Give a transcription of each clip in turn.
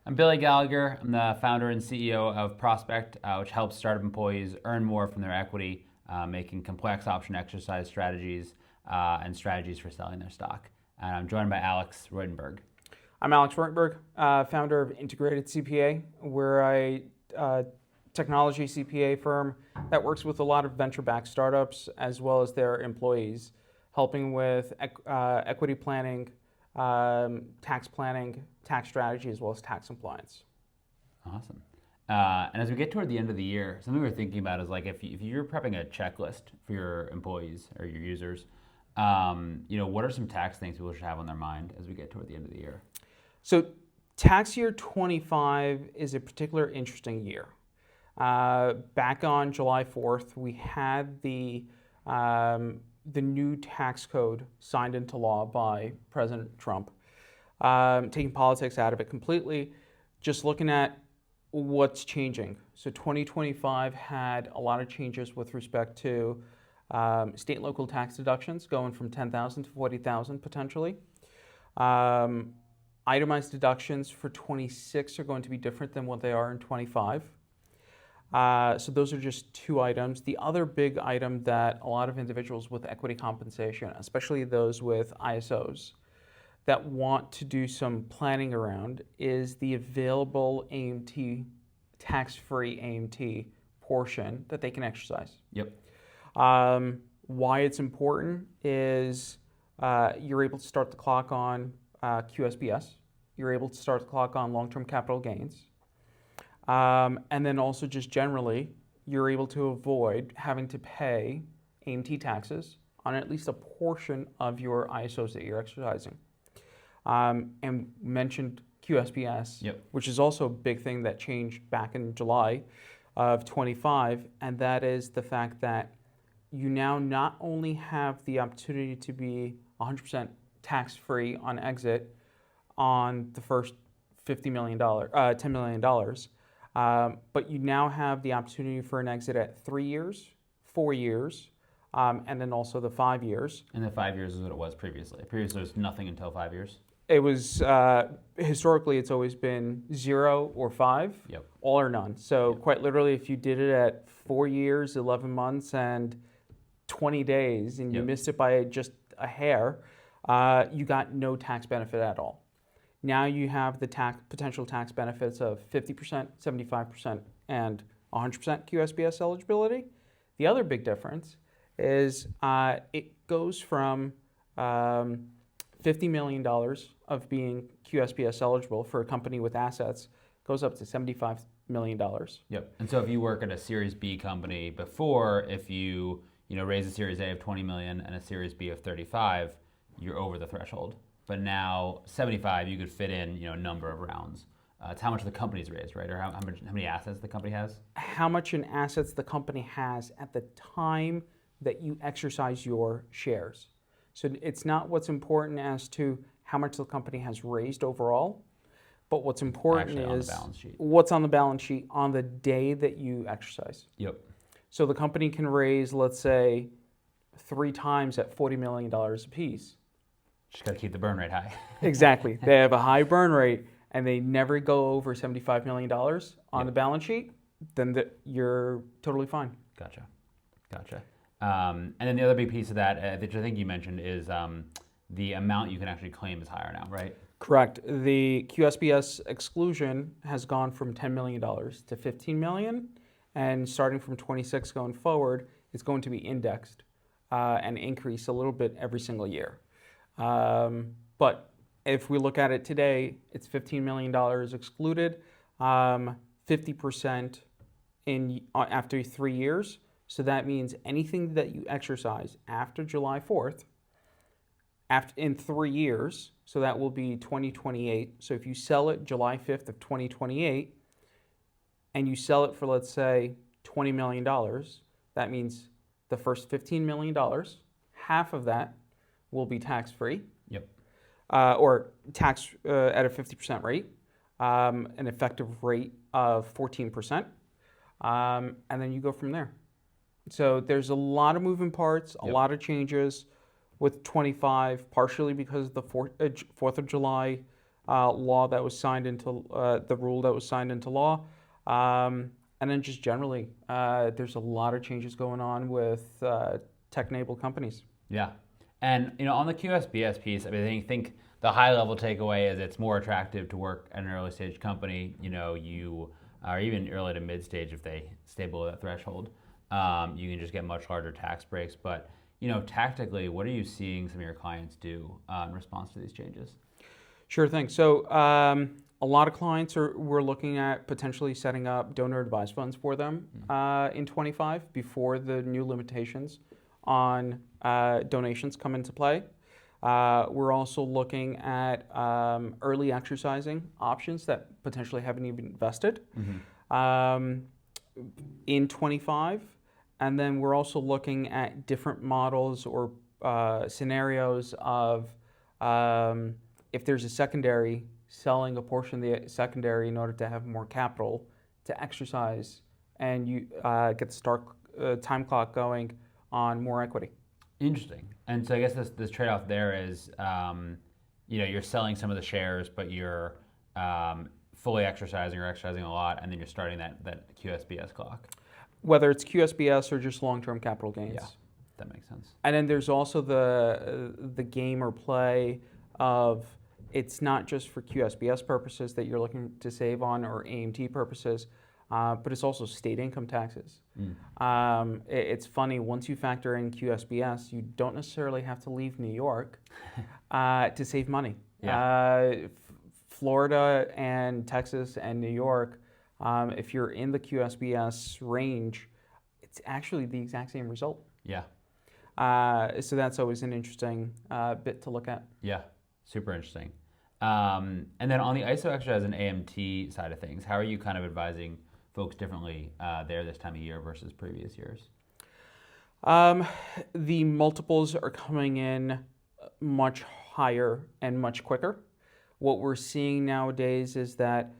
I'm Billy Gallagher. I'm the founder and CEO of Prospect, which helps startup employees earn more from their equity, making complex option exercise strategies and strategies for selling their stock. And I'm joined by Alex Roytenberg. I'm Alex Roytenberg, founder of Integrated CPA. We're a technology CPA firm that works with a lot of venture-backed startups as well as their employees, helping with equity planning, tax planning, tax strategy, as well as tax compliance. Awesome. And as we get toward the end of the year, something we're thinking about is like if you're prepping a checklist for your employees or your users, what are some tax things people should have on their mind as we get toward the end of the year? So tax year 25 is a particular interesting year. Back on July 4th, we had the new tax code signed into law by President Trump, taking politics out of it completely, just looking at what's changing. So 2025 had a lot of changes with respect to state and local tax deductions going from $10,000 to $40,000 potentially. Itemized deductions for 26 are going to be different than what they are in 25. So those are just two items. The other big item that a lot of individuals with equity compensation, especially those with ISOs, that want to do some planning around is the available AMT, tax-free AMT portion that they can exercise. Yep. Why it's important is you're able to start the clock on QSBS. You're able to start the clock on long-term capital gains. And then also just generally, you're able to avoid having to pay AMT taxes on at least a portion of your ISOs that you're exercising. And mentioned QSBS, Yep. which is also a big thing that changed back in July of 25, and that is the fact that you now not only have the opportunity to be 100% tax-free on exit on the first $10 million, but you now have the opportunity for an exit at 3 years, 4 years, and then also the 5 years. And the 5 years is what it was previously. Previously, it was nothing until 5 years. It was, historically, it's always been 0 or 5, Yep. all or none. So Yep. quite literally, if you did it at 4 years, 11 months, and 20 days, and you Yep. missed it by just a hair, you got no tax benefit at all. Now you have the potential tax benefits of 50%, 75%, and 100% QSBS eligibility. The other big difference is it goes from $50 million of being QSBS eligible for a company with assets, goes up to $75 million. Yep. And so if you work at a Series B company before, if you raise a Series A of 20 million and a Series B of 35, you're over the threshold. But now 75, you could fit in a number of rounds. It's how much the company's raised, right? Or how many assets the company has? How much in assets the company has at the time that you exercise your shares. So it's not what's important as to how much the company has raised overall, but what's important Actually, is on the balance sheet. what's on the balance sheet on the day that you exercise. Yep. So the company can raise, let's say, 3 times at $40 million a piece. Just got to keep the burn rate high. Exactly. They have a high burn rate and they never go over $75 million on the balance sheet, then you're totally fine. Gotcha. And then the other big piece of that, which I think you mentioned, is the amount you can actually claim is higher now, right? Correct. The QSBS exclusion has gone from $10 million to $15 million, and starting from 26 going forward, it's going to be indexed and increase a little bit every single year. But if we look at it today, it's $15 million excluded, 50% after 3 years. So that means anything that you exercise after July 4th, in 3 years, so that will be 2028. So if you sell it July 5th of 2028, and you sell it for, let's say, $20 million, that means the first $15 million, half of that will be tax-free. Yep. Or tax at a 50% rate, an effective rate of 14%, and then you go from there. So there's a lot of moving parts, a lot of changes with 25, partially because of the 4th of July law that was signed into the rule that was signed into law. And then just generally, there's a lot of changes going on with tech-enabled companies. Yeah. And on the QSBS piece, I mean, I think the high-level takeaway is it's more attractive to work at an early-stage company. You are even early to mid-stage if they stay below that threshold. You can just get much larger tax breaks. But tactically, what are you seeing some of your clients do in response to these changes? Sure thing. So a lot of clients we're looking at potentially setting up donor advised funds for them in 25 before the new limitations on donations come into play. We're also looking at early exercising options that potentially haven't even vested in 25. And then we're also looking at different models or scenarios of if there's a secondary, selling a portion of the secondary in order to have more capital to exercise and you get the start time clock going on more equity. Interesting. And so I guess this trade-off there is, you're selling some of the shares, but you're fully exercising or exercising a lot, and then you're starting that QSBS clock. Whether it's QSBS or just long-term capital gains. Yeah, that makes sense. And then there's also the game or play of it's not just for QSBS purposes that you're looking to save on or AMT purposes, but it's also state income taxes. It's funny, once you factor in QSBS, you don't necessarily have to leave New York to save money. Yeah. Florida and Texas and New York, if you're in the QSBS range, it's actually the exact same result. Yeah. So that's always an interesting bit to look at. Yeah, super interesting. And then on the ISO exercise and AMT side of things, how are you kind of advising folks differently there this time of year versus previous years? The multiples are coming in much higher and much quicker. What we're seeing nowadays is that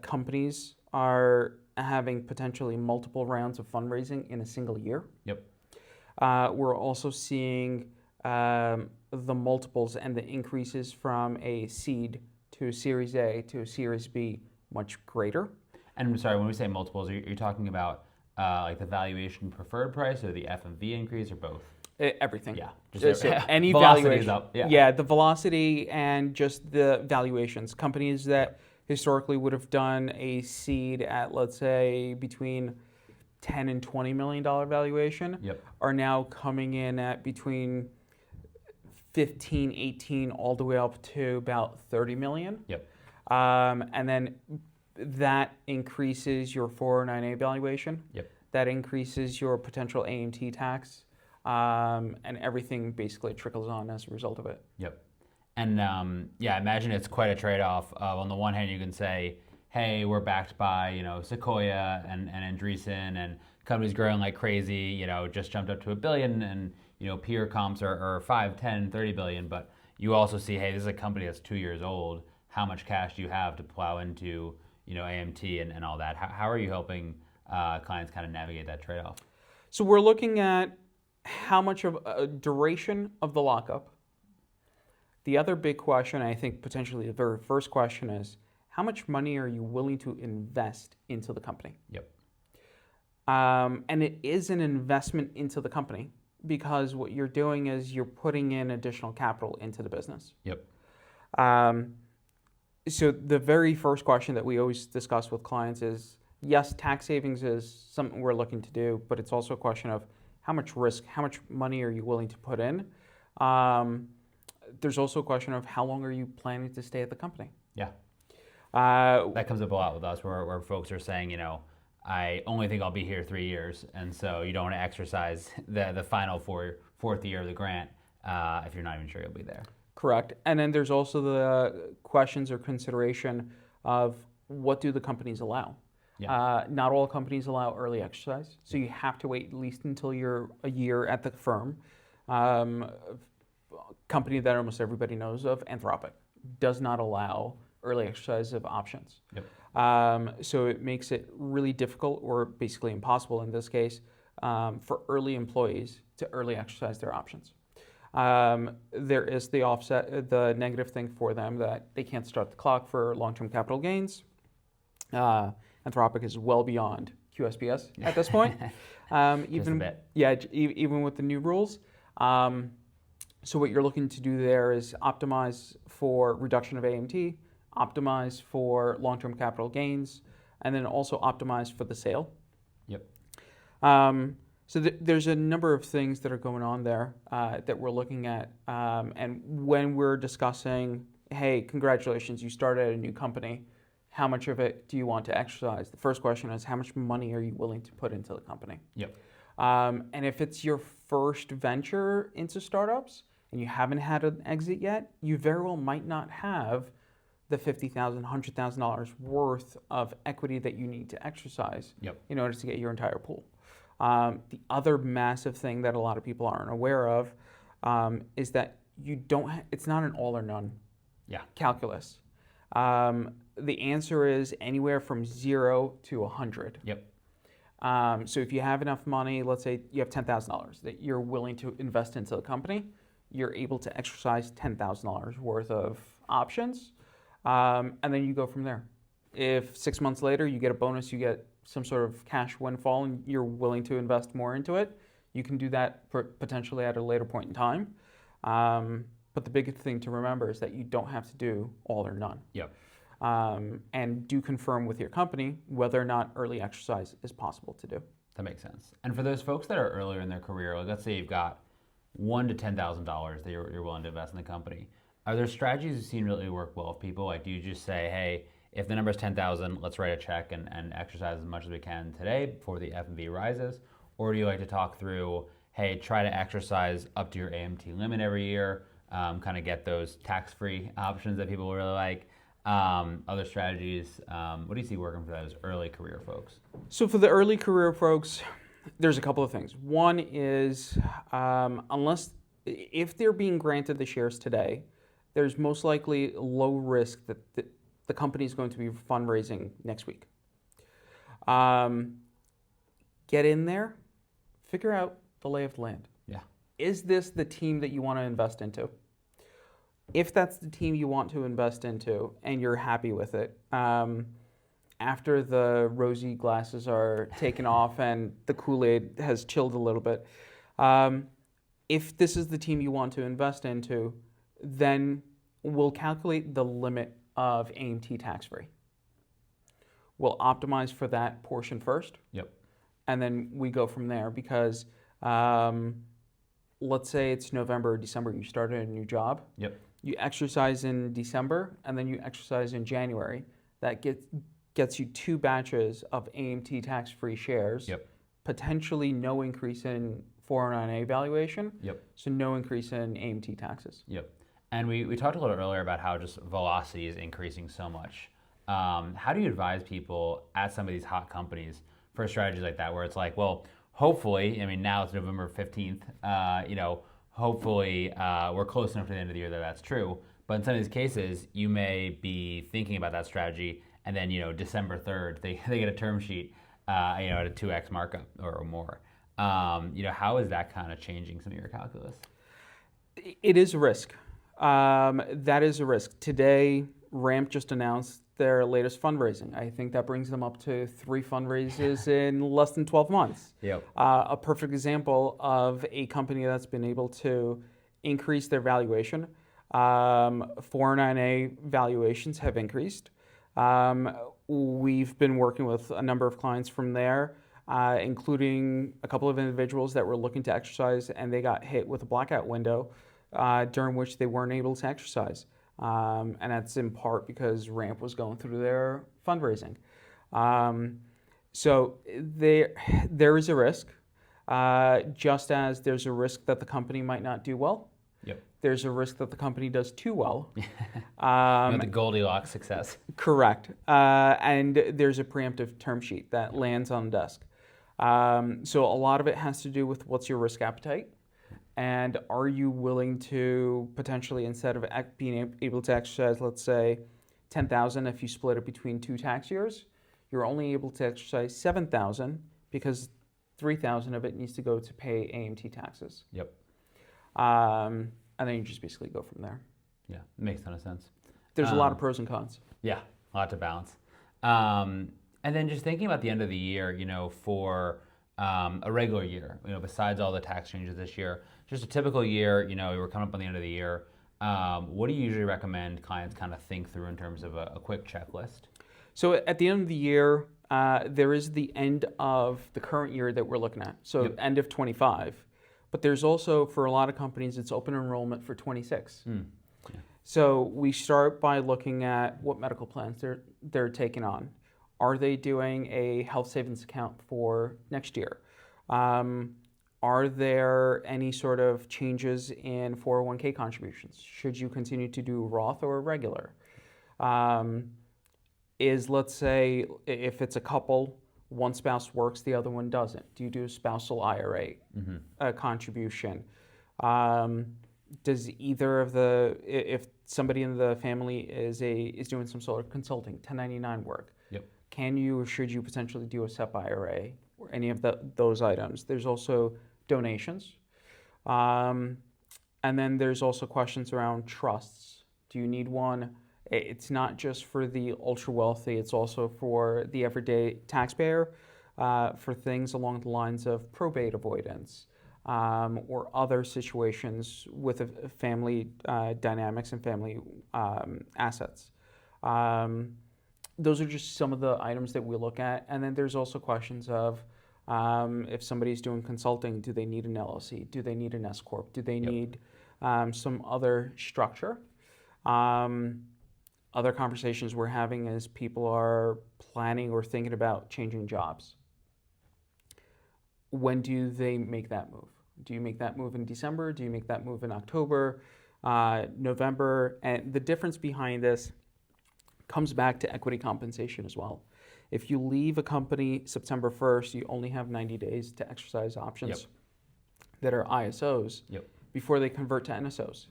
companies are having potentially multiple rounds of fundraising in a single year. Yep. We're also seeing the multiples and the increases from a seed to a Series A to a Series B much greater. And I'm sorry, when we say multiples, are you talking about like the valuation preferred price or the FMV increase or both? Everything. Yeah. Just any velocity valuation. is up. Yeah, the velocity and just the valuations. Companies that historically would have done a seed at, let's say, between $10 and $20 million valuation are now coming in at between 15, 18, all the way up to about 30 million. Yep. And then that increases your 409A valuation. Yep. That increases your potential AMT tax. And everything basically trickles on as a result of it. Yep. And I imagine it's quite a trade-off. On the one hand, you can say, hey, we're backed by, Sequoia and Andreessen, and companies growing like crazy, just jumped up to $1 billion, and, peer comps are 5, 10, 30 billion. But you also see, hey, this is a company that's 2 years old. How much cash do you have to plow into, AMT and all that? How are you helping clients kind of navigate that trade-off? So we're looking at how much of a duration of the lockup. The other big question, I think potentially the very first question, is how much money are you willing to invest into the company? Yep. And it is an investment into the company because what you're doing is you're putting in additional capital into the business. Yep. So the very first question that we always discuss with clients is, yes, tax savings is something we're looking to do, but it's also a question of how much risk, how much money are you willing to put in? There's also a question of how long are you planning to stay at the company? Yeah. That comes up a lot with us where folks are saying, I only think I'll be here 3 years. And so you don't want to exercise the final fourth year of the grant if you're not even sure you'll be there. Correct. And then there's also the questions or consideration of what do the companies allow? Yeah. Not all companies allow early exercise, so you have to wait at least until you're a year at the firm. Company that almost everybody knows of, Anthropic, does not allow early exercise of options. Yep. So it makes it really difficult, or basically impossible in this case, for early employees to early exercise their options. There is the offset, the negative thing for them that they can't start the clock for long-term capital gains. Anthropic is well beyond QSBS at this point. Just a bit. Yeah, even with the new rules. So what you're looking to do there is optimize for reduction of AMT, optimize for long-term capital gains, and then also optimize for the sale. Yep. So there's a number of things that are going on there that we're looking at. And when we're discussing, hey, congratulations, you started a new company, how much of it do you want to exercise? The first question is, how much money are you willing to put into the company? Yep. And if it's your first venture into startups and you haven't had an exit yet, you very well might not have the $50,000, $100,000 worth of equity that you need to exercise in order to get your entire pool. The other massive thing that a lot of people aren't aware of is that you don't. It's not an all or none calculus. The answer is anywhere from 0 to 100. Yep. So if you have enough money, let's say you have $10,000 that you're willing to invest into the company, you're able to exercise $10,000 worth of options, and then you go from there. If 6 months later you get a bonus, you get some sort of cash windfall, and you're willing to invest more into it, you can do that potentially at a later point in time. But the biggest thing to remember is that you don't have to do all or none. Yep. And do confirm with your company whether or not early exercise is possible to do. That makes sense. And for those folks that are earlier in their career, like let's say you've got $1,000 to $10,000 that you're willing to invest in the company, are there strategies you've seen really work well with people? Like, do you just say, hey, if the number is 10,000, let's write a check and exercise as much as we can today before the F&V rises? Or do you like to talk through, hey, try to exercise up to your AMT limit every year, kind of get those tax-free options that people really like? Other strategies, what do you see working for those early career folks? So for the early career folks, there's a couple of things. One is, if they're being granted the shares today, there's most likely low risk that the company is going to be fundraising next week. Get in there, figure out the lay of the land. Yeah. Is this the team that you want to invest into? If that's the team you want to invest into and you're happy with it, after the rosy glasses are taken off and the Kool-Aid has chilled a little bit, if this is the team you want to invest into, then we'll calculate the limit of AMT tax-free. We'll optimize for that portion first. Yep. And then we go from there because let's say it's November or December and you started a new job. Yep. You exercise in December and then you exercise in January. That gets you 2 batches of AMT tax-free shares. Yep. Potentially no increase in 409A valuation. Yep. So no increase in AMT taxes. Yep. And we talked a little earlier about how just velocity is increasing so much. How do you advise people at some of these hot companies for strategies like that, where it's like, well, hopefully, I mean, now it's November 15th, hopefully we're close enough to the end of the year that that's true. But in some of these cases, you may be thinking about that strategy, and then, December 3rd, they get a term sheet, at a 2x markup or more. How is that kind of changing some of your calculus? It is a risk. That is a risk. Today, Ramp just announced their latest fundraising. I think that brings them up to 3 fundraises in less than 12 months. Yep. A perfect example of a company that's been able to increase their valuation. 409A valuations have increased. We've been working with a number of clients from there, including a couple of individuals that were looking to exercise, and they got hit with a blackout window during which they weren't able to exercise. And that's in part because Ramp was going through their fundraising. So there is a risk, just as there's a risk that the company might not do well. Yep. There's a risk that the company does too well. The Goldilocks success. Correct. And there's a preemptive term sheet that lands on the desk. So a lot of it has to do with what's your risk appetite. And are you willing to potentially, instead of being able to exercise, let's say, 10,000, if you split it between 2 tax years, you're only able to exercise 7,000 because 3,000 of it needs to go to pay AMT taxes. Yep. and then you just basically go from there. Yeah, makes a ton of sense. There's a lot of pros and cons. Yeah, a lot to balance. And then just thinking about the end of the year, for a regular year, besides all the tax changes this year, just a typical year, we're coming up on the end of the year. What do you usually recommend clients kind of think through in terms of a quick checklist? So at the end of the year, there is the end of the current year that we're looking at. So end of 25. But there's also, for a lot of companies, it's open enrollment for 26. Yeah. So we start by looking at what medical plans they're taking on. Are they doing a health savings account for next year? Are there any sort of changes in 401k contributions? Should you continue to do Roth or regular? Let's say, if it's a couple, one spouse works, the other one doesn't. Do you do a spousal IRA contribution? Does either of if somebody in the family is doing some sort of consulting, 1099 work, can you or should you potentially do a SEP IRA or any of those items? There's also donations. And then there's also questions around trusts. Do you need one? It's not just for the ultra wealthy, it's also for the everyday taxpayer, for things along the lines of probate avoidance, or other situations with family dynamics and family assets. Those are just some of the items that we look at. And then there's also questions of if somebody's doing consulting, do they need an LLC? Do they need an S Corp? Do they need some other structure? Other conversations we're having is people are planning or thinking about changing jobs. When do they make that move? Do you make that move in December? Do you make that move in October, November? And the difference behind this comes back to equity compensation as well. If you leave a company September 1st, you only have 90 days to exercise options that are ISOs before they convert to NSOs.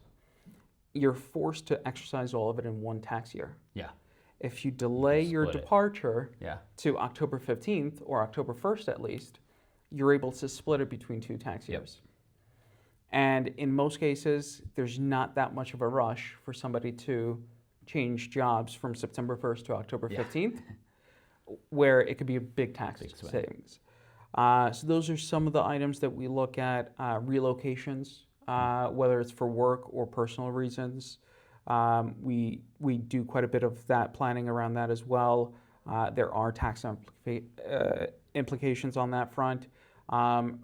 You're forced to exercise all of it in one tax year. Yeah. If you delay your departure to October 15th or October 1st at least, you're able to split it between 2 tax years. And in most cases, there's not that much of a rush for somebody to change jobs from September 1st to October 15th, where it could be a big tax savings. So those are some of the items that we look at. Relocations, whether it's for work or personal reasons. We do quite a bit of that planning around that as well. There are tax implications on that front.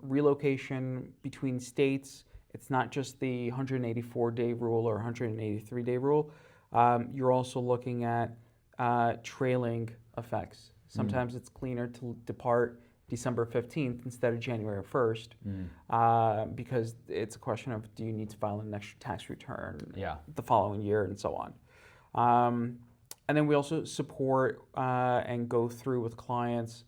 Relocation between states, it's not just the 184-day rule or 183-day rule. You're also looking at trailing effects. Sometimes it's cleaner to depart December 15th instead of January 1st because it's a question of, do you need to file an extra tax return the following year and so on. And then we also support and go through with clients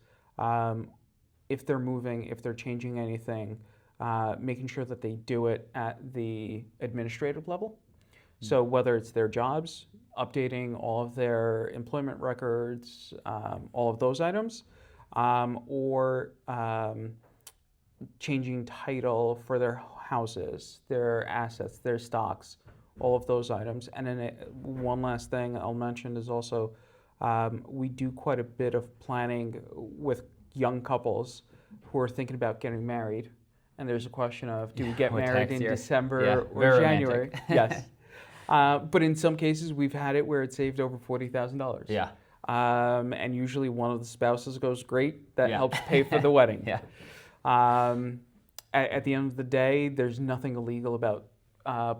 if they're moving, if they're changing anything, making sure that they do it at the administrative level. So whether it's their jobs, updating all of their employment records, all of those items, or changing title for their houses, their assets, their stocks, all of those items. And then one last thing I'll mention is also we do quite a bit of planning with young couples who are thinking about getting married. And there's a question of, do we get married in December or January? Yes. But in some cases, we've had it where it saved over $40,000. Yeah. And usually one of the spouses goes, great, that helps pay for the wedding. At the end of the day, there's nothing illegal about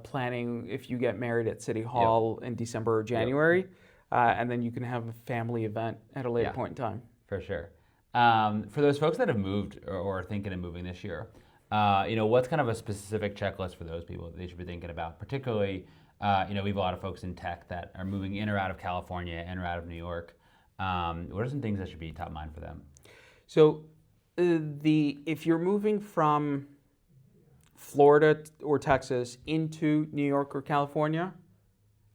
planning if you get married at City Hall in December or January, and then you can have a family event at a later point in time. For sure. For those folks that have moved or are thinking of moving this year, what's kind of a specific checklist for those people that they should be thinking about? Particularly, we have a lot of folks in tech that are moving in or out of California, in or out of New York. What are some things that should be top of mind for them? So, if you're moving from Florida or Texas into New York or California,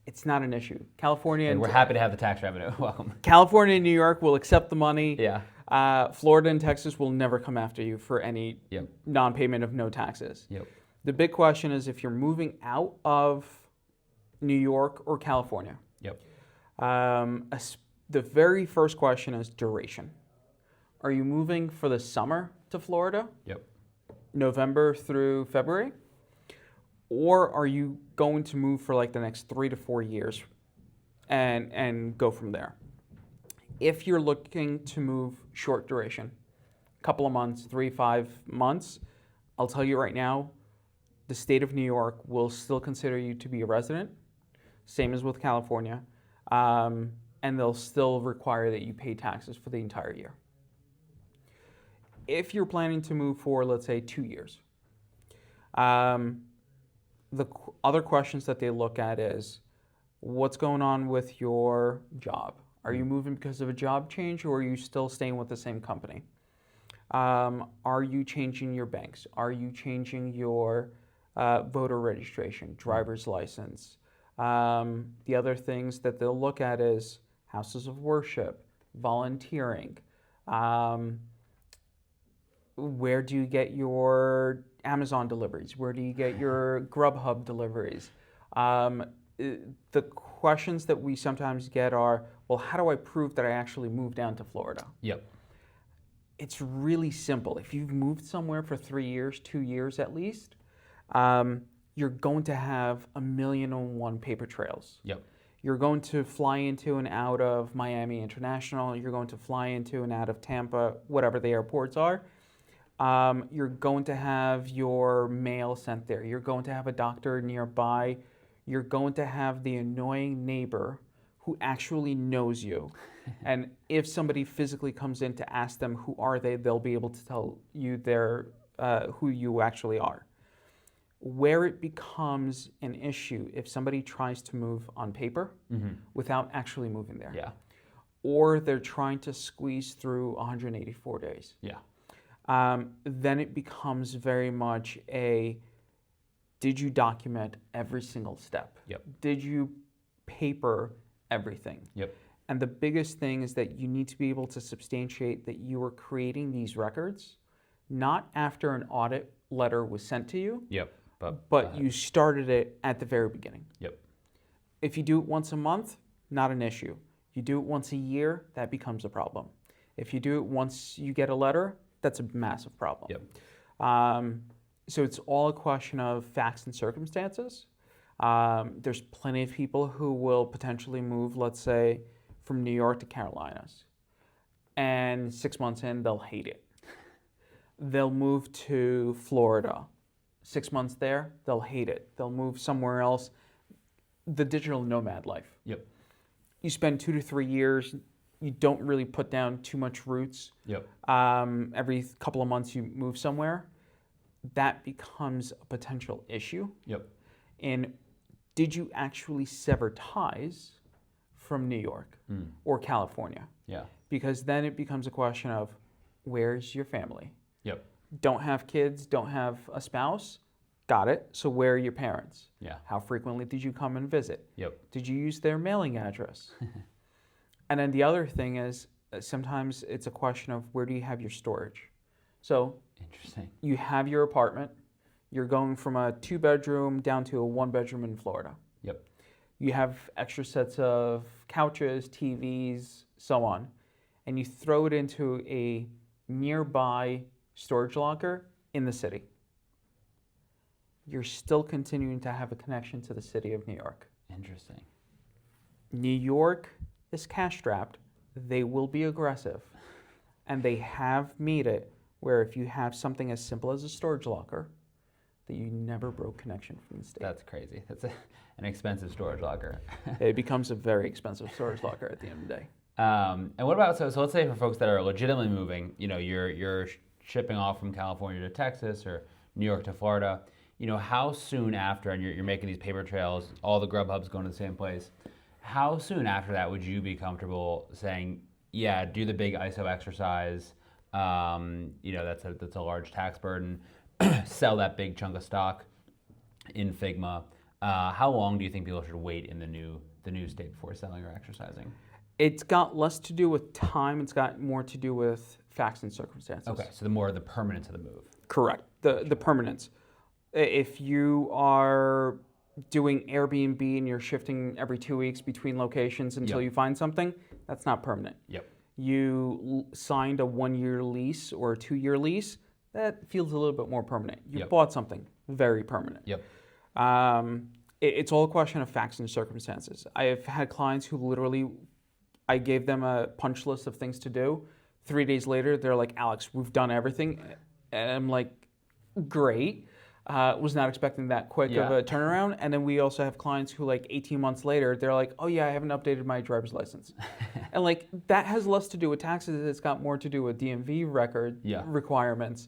it's not an issue. California and we're happy to have the tax revenue. Welcome. California and New York will accept the money. Yeah. Florida and Texas will never come after you for any non-payment of no taxes. The big question is if you're moving out of New York or California. Yep. The very first question is duration. Are you moving for the summer to Florida? Yep. November through February? Or are you going to move for like the next 3 to 4 years and go from there? If you're looking to move short duration, a couple of months, 3, 5 months, I'll tell you right now, the state of New York will still consider you to be a resident, same as with California, and they'll still require that you pay taxes for the entire year. If you're planning to move for, let's say, 2 years, the other questions that they look at is, what's going on with your job? Are you moving because of a job change, or are you still staying with the same company? Are you changing your banks? Are you changing your voter registration, driver's license? The other things that they'll look at is houses of worship, volunteering. Where do you get your Amazon deliveries? Where do you get your Grubhub deliveries? The questions that we sometimes get are, well, how do I prove that I actually moved down to Florida? Yep. It's really simple. If you've moved somewhere for 3 years, 2 years at least, you're going to have 1,000,001 paper trails. Yep. You're going to fly into and out of Miami International. You're going to fly into and out of Tampa, whatever the airports are. You're going to have your mail sent there. You're going to have a doctor nearby. You're going to have the annoying neighbor who actually knows you. And if somebody physically comes in to ask them who are they, they'll be able to tell you who you actually are. Where it becomes an issue if somebody tries to move on paper without actually moving there. Yeah. Or they're trying to squeeze through 184 days. Yeah. Then it becomes very much did you document every single step? Yep. Did you paper everything? Yep. And the biggest thing is that you need to be able to substantiate that you were creating these records not after an audit letter was sent to you, Yep. but you started it at the very beginning. Yep. If you do it once a month, not an issue. You do it once a year, that becomes a problem. If you do it once you get a letter, that's a massive problem. Yep. So it's all a question of facts and circumstances. There's plenty of people who will potentially move, let's say, from New York to Carolinas. And 6 months in, they'll hate it. They'll move to Florida. 6 months there, they'll hate it. They'll move somewhere else. The digital nomad life. Yep. You spend 2 to 3 years, you don't really put down too much roots. Yep. Every couple of months you move somewhere. That becomes a potential issue. Yep. And did you actually sever ties from New York or California? Yeah. Because then it becomes a question of, where's your family? Yep. Don't have kids, don't have a spouse? Got it. So where are your parents? Yeah. How frequently did you come and visit? Yep. Did you use their mailing address? And then the other thing is, sometimes it's a question of, where do you have your storage? So Interesting. you have your apartment. You're going from a 2-bedroom down to a 1-bedroom in Florida. Yep. You have extra sets of couches, TVs, so on. And you throw it into a nearby storage locker in the city. You're still continuing to have a connection to the city of New York. Interesting. New York is cash-strapped. They will be aggressive. And they have made it where if you have something as simple as a storage locker, that you never broke connection from the state. That's crazy. That's an expensive storage locker. It becomes a very expensive storage locker at the end of the day. And what about, so let's say for folks that are legitimately moving, you're shipping off from California to Texas or New York to Florida, how soon after, and you're making these paper trails, all the Grubhubs going to the same place, how soon after that would you be comfortable saying, yeah, do the big ISO exercise, that's a large tax burden, sell that big chunk of stock in Figma? How long do you think people should wait in the new state before selling or exercising? It's got less to do with time. It's got more to do with facts and circumstances. Okay, so the permanence of the move. Correct. The permanence. If you are doing Airbnb and you're shifting every 2 weeks between locations until Yep. you find something, that's not permanent. Yep. You signed a 1-year lease or a 2-year lease, that feels a little bit more permanent. You Yep. bought something, very permanent. Yep. It's all a question of facts and circumstances. I've had clients who literally, I gave them a punch list of things to do. 3 days later, they're like, Alex, we've done everything. And I'm like, great. Was not expecting that quick of a turnaround. And then we also have clients who, like 18 months later, they're like, oh yeah, I haven't updated my driver's license. And like, that has less to do with taxes. It's got more to do with DMV record requirements.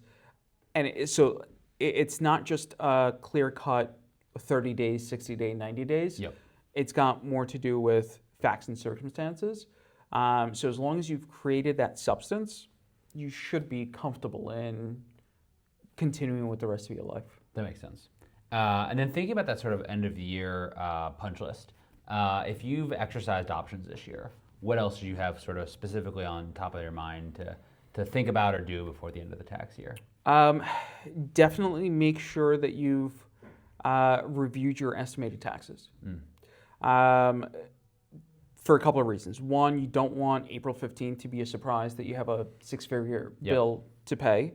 And it's not just a clear cut 30 days, 60 days, 90 days. Yep. It's got more to do with facts and circumstances. So as long as you've created that substance, you should be comfortable in continuing with the rest of your life. That makes sense. And then thinking about that sort of end of the year punch list, if you've exercised options this year, what else do you have sort of specifically on top of your mind to think about or do before the end of the tax year? Definitely make sure that you've reviewed your estimated taxes. For a couple of reasons. One, you don't want April 15th to be a surprise that you have a 6-figure bill to pay.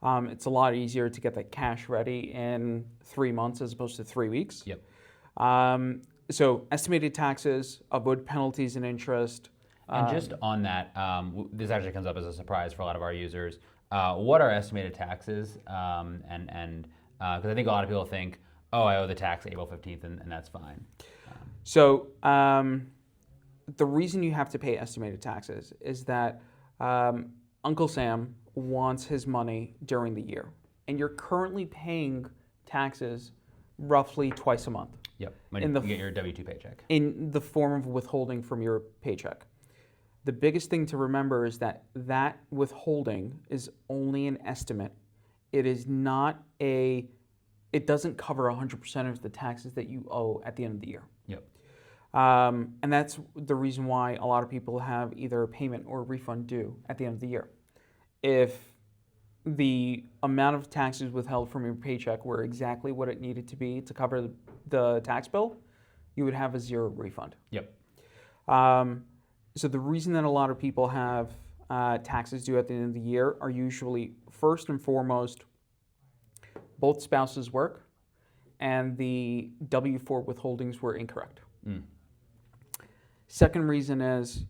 It's a lot easier to get that cash ready in 3 months as opposed to 3 weeks. Yep. So estimated taxes, avoid penalties and interest. And just on that, this actually comes up as a surprise for a lot of our users. What are estimated taxes? And because I think a lot of people think, oh, I owe the tax April 15th and that's fine. So the reason you have to pay estimated taxes is that Uncle Sam wants his money during the year. And you're currently paying taxes roughly twice a month. Yep, when you get your W-2 paycheck. In the form of withholding from your paycheck. The biggest thing to remember is that withholding is only an estimate. It is not it doesn't cover 100% of the taxes that you owe at the end of the year. Yep. And that's the reason why a lot of people have either a payment or a refund due at the end of the year. If the amount of taxes withheld from your paycheck were exactly what it needed to be to cover the tax bill, you would have a zero refund. Yep. So the reason that a lot of people have taxes due at the end of the year are usually, first and foremost, both spouses work and the W-4 withholdings were incorrect. Second reason is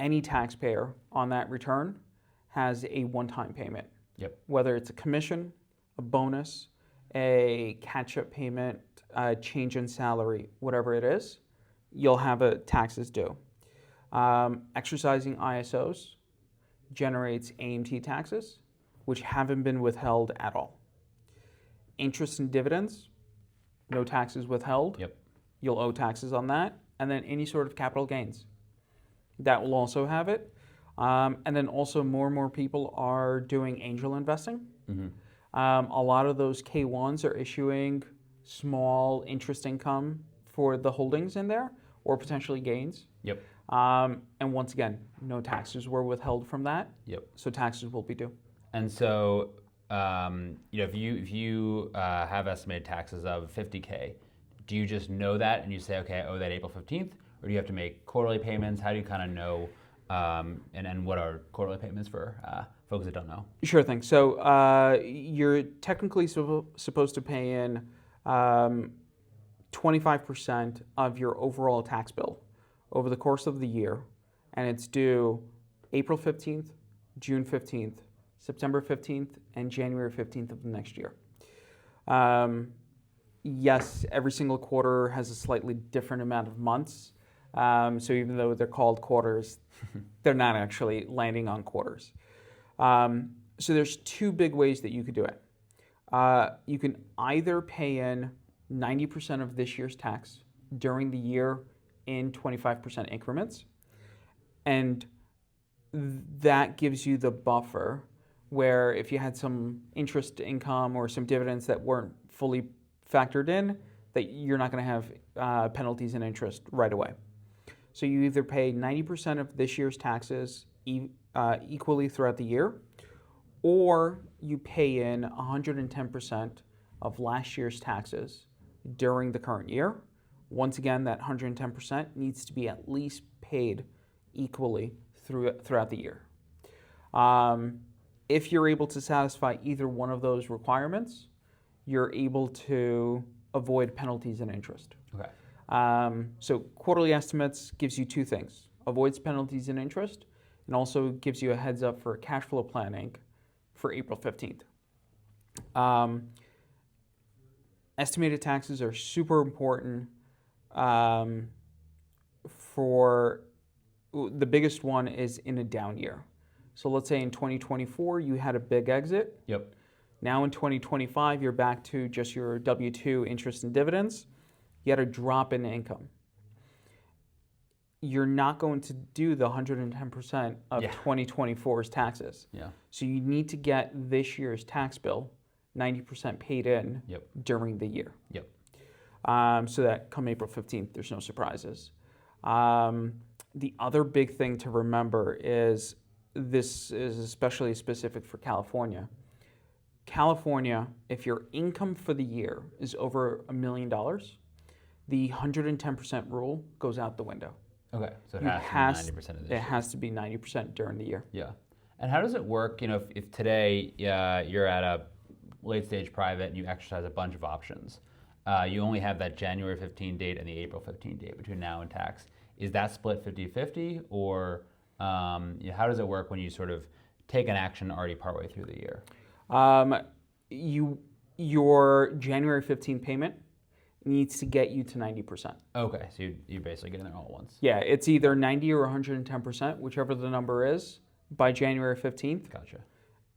any taxpayer on that return has a one-time payment. Yep. Whether it's a commission, a bonus, a catch-up payment, a change in salary, whatever it is, you'll have a taxes due. Exercising ISOs generates AMT taxes, which haven't been withheld at all. Interest and dividends, no taxes withheld. Yep. You'll owe taxes on that. And then any sort of capital gains, that will also have it. And then also more and more people are doing angel investing. Mm-hmm. A lot of those K1s are issuing small interest income for the holdings in there, or potentially gains. Yep. And once again, no taxes were withheld from that. Yep. So taxes will be due. And so, if you have estimated taxes of $50K, do you just know that and you say, okay, I owe that April 15th, or do you have to make quarterly payments? How do you kind of know? And what are quarterly payments for folks that don't know? Sure thing. So you're technically supposed to pay in 25% of your overall tax bill over the course of the year, and it's due April 15th, June 15th, September 15th, and January 15th of the next year. Yes, every single quarter has a slightly different amount of months. So even though they're called quarters, they're not actually landing on quarters. So there's two big ways that you could do it. You can either pay in 90% of this year's tax during the year in 25% increments, and that gives you the buffer where if you had some interest income or some dividends that weren't fully factored in, that you're not going to have penalties and interest right away. So you either pay 90% of this year's taxes equally throughout the year, or you pay in 110% of last year's taxes during the current year. Once again, that 110% needs to be at least paid equally throughout the year. If you're able to satisfy either one of those requirements, you're able to avoid penalties and interest. Okay. So quarterly estimates gives you two things: avoids penalties and interest, and also gives you a heads up for cash flow planning for April 15th. Estimated taxes are super important for the biggest one is in a down year. So let's say in 2024 you had a big exit. Yep. Now in 2025 you're back to just your W-2 interest and dividends. You had a drop in income. You're not going to do the 110% of 2024's taxes. Yeah. So you need to get this year's tax bill 90% paid in during the year. Yep. So that come April 15th, there's no surprises. The other big thing to remember is, this is especially specific for California. California, if your income for the year is over $1 million, the 110% rule goes out the window. Okay, so it has to be 90% of this year. It has to be 90% during the year. Yeah. And how does it work, if today you're at a late stage private and you exercise a bunch of options, you only have that January 15 date and the April 15 date between now and tax. Is that split 50-50, or how does it work when you sort of take an action already partway through the year? Your January 15 payment needs to get you to 90%. Okay, so you basically get in there all at once. Yeah, it's either 90 or 110%, whichever the number is, by January 15th. Gotcha.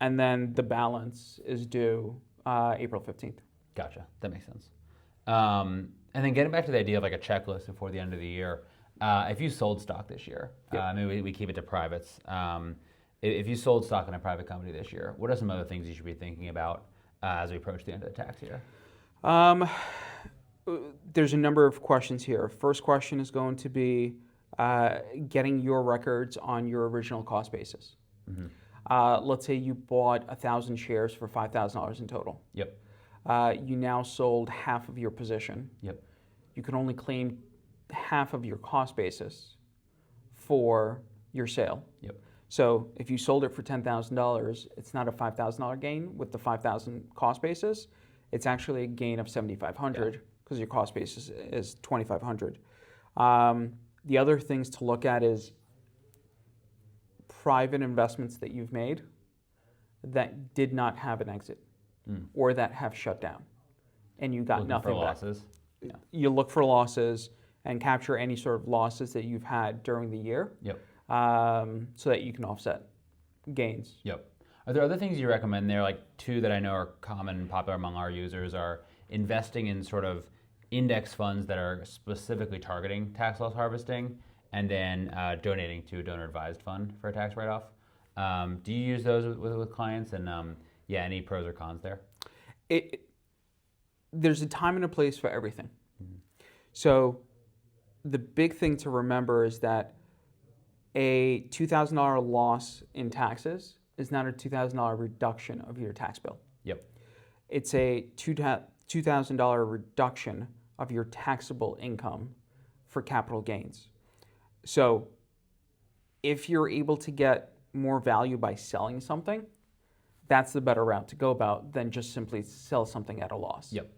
And then the balance is due April 15th. Gotcha, that makes sense. And then getting back to the idea of like a checklist before the end of the year, if you sold stock this year, maybe we keep it to privates. If you sold stock in a private company this year, what are some other things you should be thinking about as we approach the end of the tax year? There's a number of questions here. First question is going to be getting your records on your original cost basis. Mm-hmm. Let's say you bought 1,000 shares for $5,000 in total. Yep. You now sold half of your position. Yep. You can only claim half of your cost basis for your sale. Yep. So if you sold it for $10,000, it's not a $5,000 gain with the $5,000 cost basis. It's actually a gain of $7,500 because your cost basis is $2,500. The other things to look at is private investments that you've made that did not have an exit or that have shut down, and you got nothing for back. Losses. Yeah. You look for losses and capture any sort of losses that you've had during the year. Yep. So that you can offset gains. Yep. Are there other things you recommend there? Like two that I know are common and popular among our users are investing in sort of index funds that are specifically targeting tax loss harvesting, and then donating to a donor-advised fund for a tax write-off. Do you use those with clients? And any pros or cons there? There's a time and a place for everything. Mm-hmm. So the big thing to remember is that a $2,000 loss in taxes is not a $2,000 reduction of your tax bill. Yep. It's a $2,000 reduction of your taxable income for capital gains. So if you're able to get more value by selling something, that's the better route to go about than just simply sell something at a loss. Yep.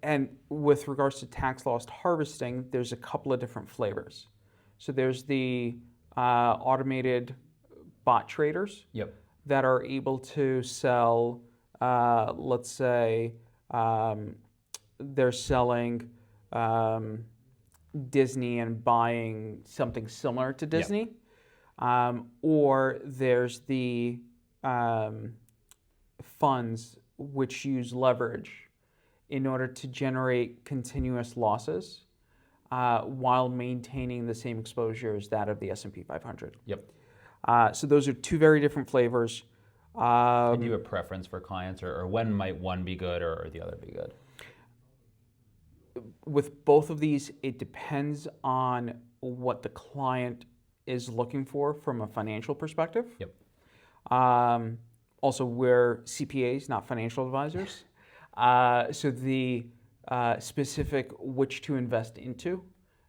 And with regards to tax loss harvesting, there's a couple of different flavors. So there's the automated bot traders that are able to sell, let's say, they're selling Disney and buying something similar to Disney. Or there's the funds which use leverage in order to generate continuous losses while maintaining the same exposure as that of the S&P 500. Yep. So those are two very different flavors. Do you have a preference for clients, or when might one be good or the other be good? With both of these, it depends on what the client is looking for from a financial perspective. Yep. Also, we're CPAs, not financial advisors. So the specific which to invest into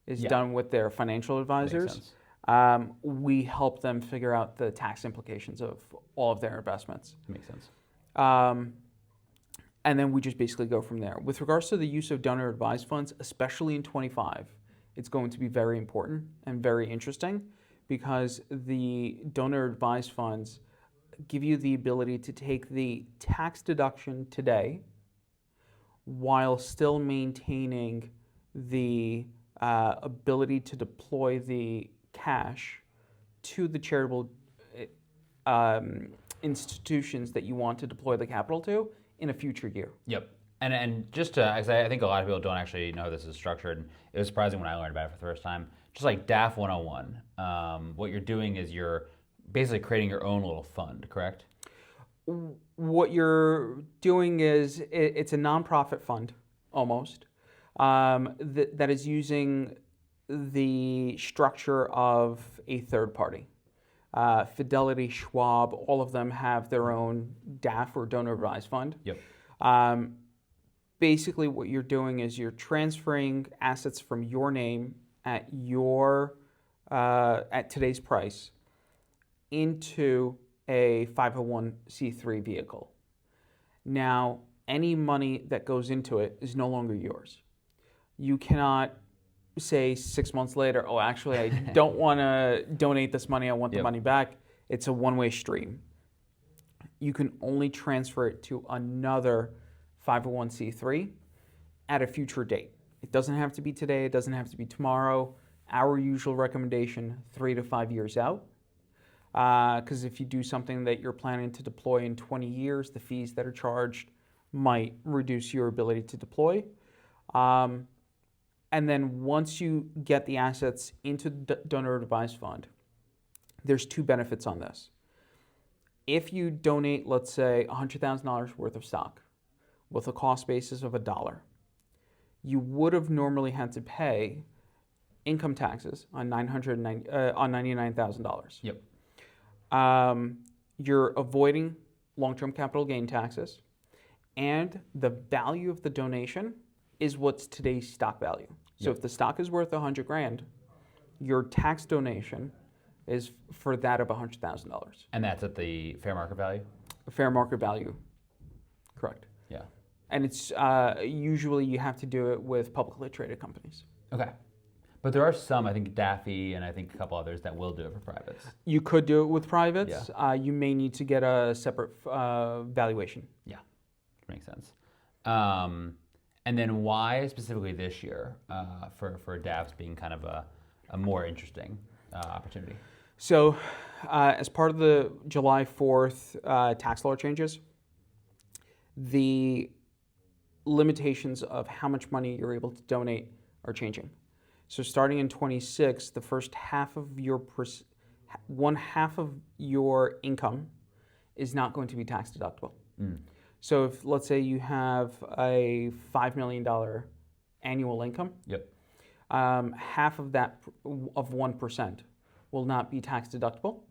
is done with their financial advisors. Makes sense. We help them figure out the tax implications of all of their investments. Makes sense. And then we just basically go from there. With regards to the use of donor advised funds, especially in 25, it's going to be very important and very interesting because the donor advised funds give you the ability to take the tax deduction today while still maintaining the ability to deploy the cash to the charitable institutions that you want to deploy the capital to in a future year. Yep. And just to, because I think a lot of people don't actually know how this is structured, and it was surprising when I learned about it for the first time. Just like DAF 101, what you're doing is you're basically creating your own little fund, correct? What you're doing is it's a nonprofit fund, almost, that is using the structure of a third party. Fidelity, Schwab, all of them have their own DAF or donor advised fund. Yep. Basically, what you're doing is you're transferring assets from your name at your at today's price into a 501c3 vehicle. Now, any money that goes into it is no longer yours. You cannot say 6 months later, oh, actually, I don't want to donate this money. I want the money back. It's a one-way stream. You can only transfer it to another 501c3 at a future date. It doesn't have to be today. It doesn't have to be tomorrow. Our usual recommendation, 3 to 5 years out. Because if you do something that you're planning to deploy in 20 years, the fees that are charged might reduce your ability to deploy. And then once you get the assets into the donor advised fund, there's two benefits on this. If you donate, let's say, $100,000 worth of stock with a cost basis of $1, you would have normally had to pay income taxes on $99,000. Yep. You're avoiding long-term capital gain taxes, and the value of the donation is what's today's stock value. So if the stock is worth $100,000, your tax donation is for that of $100,000. And that's at the fair market value? Fair market value, correct. Yeah. And it's usually you have to do it with publicly traded companies. Okay. But there are some, I think Daffy and I think a couple others that will do it for privates. You could do it with privates. Yeah. You may need to get a separate valuation. Yeah, makes sense. And then why specifically this year for DAFs being kind of a more interesting opportunity? So as part of the July 4th tax law changes, the limitations of how much money you're able to donate are changing. So starting in 26, the first half of one half of your income is not going to be tax deductible. Mm. So if, let's say, you have a $5 million annual income, yep. Half of that, of 1%, will not be tax deductible.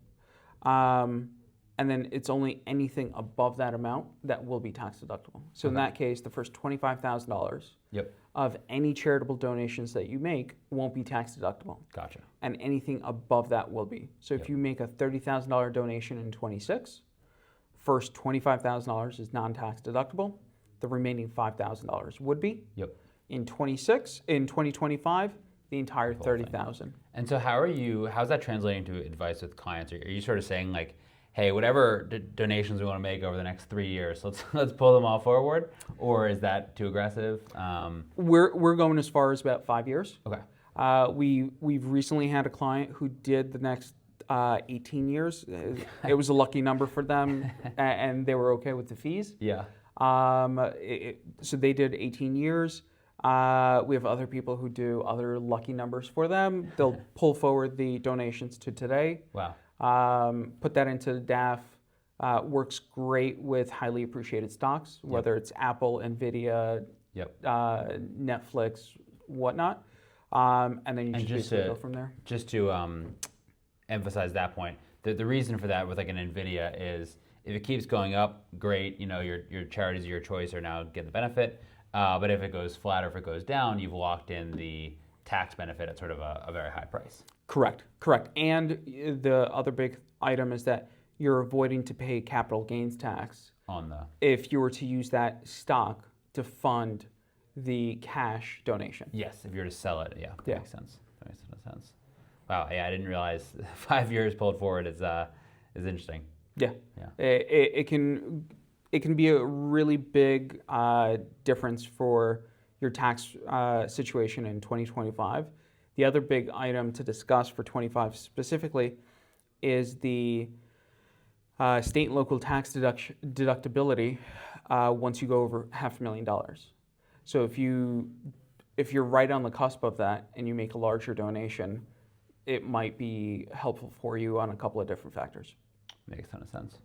And then it's only anything above that amount that will be tax deductible. So in that case, the first $25,000 yep. of any charitable donations that you make won't be tax deductible. Gotcha. And anything above that will be. So if you make a $30,000 donation in 26, first $25,000 is non-tax deductible. The remaining $5,000 would be. Yep. In 2025, the entire $30,000. And so how's that translating to advice with clients? Are you sort of saying like, hey, whatever donations we want to make over the next 3 years, let's pull them all forward, or is that too aggressive? We're going as far as about 5 years. Okay. We've recently had a client who did the next 18 years. It was a lucky number for them, and they were okay with the fees. Yeah. So they did 18 years. We have other people who do other lucky numbers for them. They'll pull forward the donations to today. Wow. Put that into the DAF. Works great with highly appreciated stocks, whether it's Apple, NVIDIA, Netflix, whatnot. And then you just basically go from there. Just to emphasize that point. The reason for that with like an NVIDIA is if it keeps going up, great. Your charities of your choice are now getting the benefit. But if it goes flat or if it goes down, you've locked in the tax benefit at sort of a very high price. Correct. And the other big item is that you're avoiding to pay capital gains tax if you were to use that stock to fund the cash donation. Yes, if you were to sell it, that makes sense. That makes a lot of sense. Wow, yeah, I didn't realize 5 years pulled forward is interesting. Yeah. It can be a really big difference for your tax situation in 2025. The other big item to discuss for 25 specifically is the state and local tax deductibility once you go over $500,000. So if you're right on the cusp of that and you make a larger donation, it might be helpful for you on a couple of different factors. Makes a ton of sense.